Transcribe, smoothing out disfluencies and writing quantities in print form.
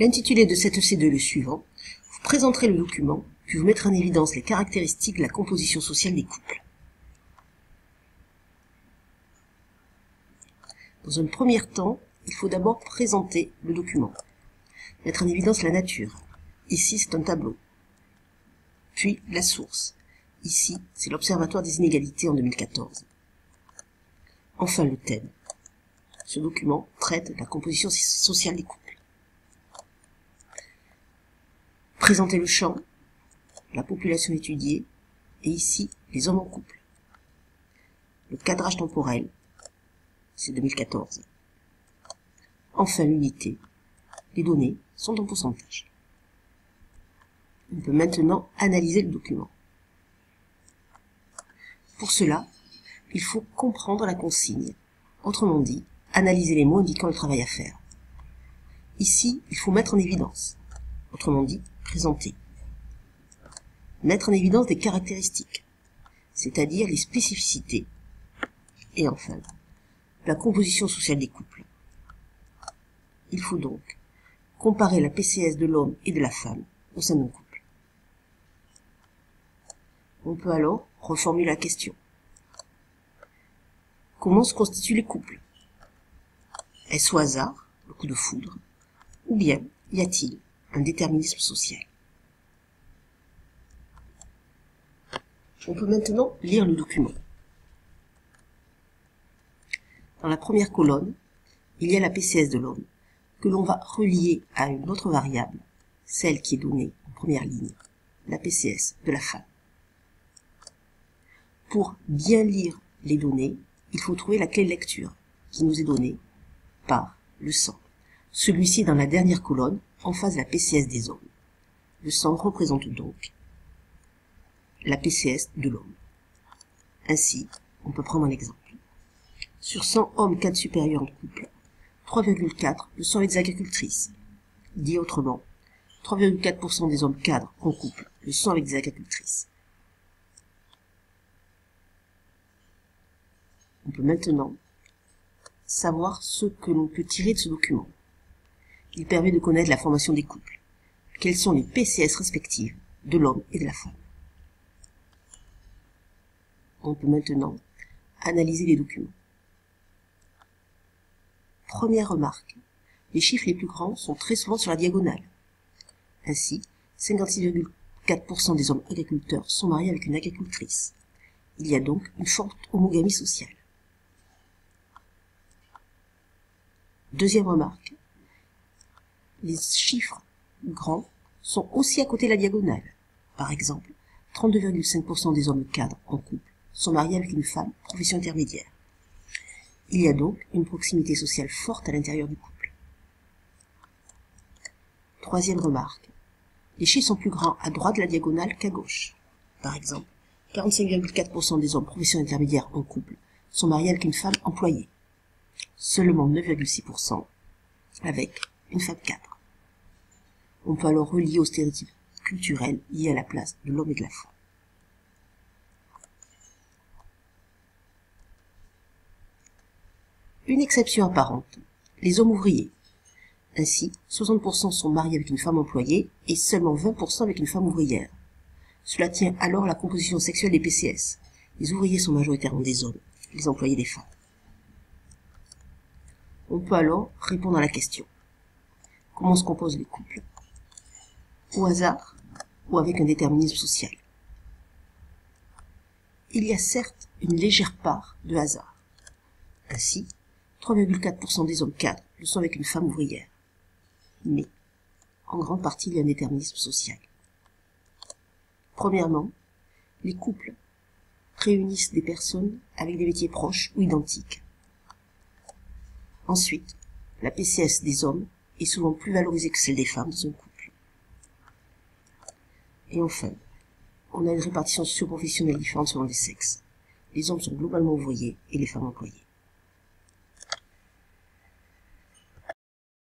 L'intitulé de cette EC2 est le suivant. Vous présenterez le document, puis vous mettrez en évidence les caractéristiques de la composition sociale des couples. Dans un premier temps, il faut d'abord présenter le document. Mettre en évidence la nature. Ici, c'est un tableau. Puis, la source. Ici, c'est l'Observatoire des inégalités en 2014. Enfin, le thème. Ce document traite de la composition sociale des couples. Présenter le champ, la population étudiée, et ici, les hommes en couple. Le cadrage temporel, c'est 2014. Enfin, l'unité. Les données sont en pourcentage. On peut maintenant analyser le document. Pour cela, il faut comprendre la consigne. Autrement dit, analyser les mots indiquant le travail à faire. Ici, il faut mettre en évidence. Autrement dit, présenter. Mettre en évidence des caractéristiques, c'est-à-dire les spécificités. Et enfin, la composition sociale des couples. Il faut donc comparer la PCS de l'homme et de la femme au sein d'un couple. On peut alors reformuler la question. Comment se constituent les couples? Est-ce au hasard, le coup de foudre, ou bien y a-t-il un déterminisme social? On peut maintenant lire le document. Dans la première colonne, il y a la PCS de l'homme, que l'on va relier à une autre variable, celle qui est donnée en première ligne, la PCS de la femme. Pour bien lire les données, il faut trouver la clé de lecture, qui nous est donnée par le sang. Celui-ci est dans la dernière colonne, en face de la PCS des hommes. Le sang représente donc la PCS de l'homme. Ainsi, on peut prendre un exemple. Sur 100 hommes cadres supérieurs en couple, 3,4 le sont avec des agricultrices. Dit autrement, 3,4% des hommes cadres en couple le sont avec des agricultrices. On peut maintenant savoir ce que l'on peut tirer de ce document. Il permet de connaître la formation des couples. Quelles sont les PCS respectives de l'homme et de la femme. On peut maintenant analyser les documents. Première remarque, les chiffres les plus grands sont très souvent sur la diagonale. Ainsi, 56,4% des hommes agriculteurs sont mariés avec une agricultrice. Il y a donc une forte homogamie sociale. Deuxième remarque, les chiffres grands sont aussi à côté de la diagonale. Par exemple, 32,5% des hommes cadres en couple sont mariés avec une femme profession intermédiaire. Il y a donc une proximité sociale forte à l'intérieur du couple. Troisième remarque, les chiffres sont plus grands à droite de la diagonale qu'à gauche. Par exemple, 45,4% des hommes profession intermédiaire en couple sont mariés avec une femme employée. Seulement 9,6% avec une femme cadre. On peut alors relier aux stéréotypes culturels liés à la place de l'homme et de la femme. Une exception apparente, les hommes ouvriers. Ainsi, 60% sont mariés avec une femme employée et seulement 20% avec une femme ouvrière. Cela tient alors à la composition sexuelle des PCS. Les ouvriers sont majoritairement des hommes, les employés des femmes. On peut alors répondre à la question. Comment se composent les couples? Au hasard ou avec un déterminisme social? Il y a certes une légère part de hasard. Ainsi, 3,4% des hommes cadres le sont avec une femme ouvrière. Mais, en grande partie, il y a un déterminisme social. Premièrement, les couples réunissent des personnes avec des métiers proches ou identiques. Ensuite, la PCS des hommes est souvent plus valorisée que celle des femmes dans un couple. Et enfin, on a une répartition socio-professionnelle différente selon les sexes. Les hommes sont globalement ouvriers et les femmes employées.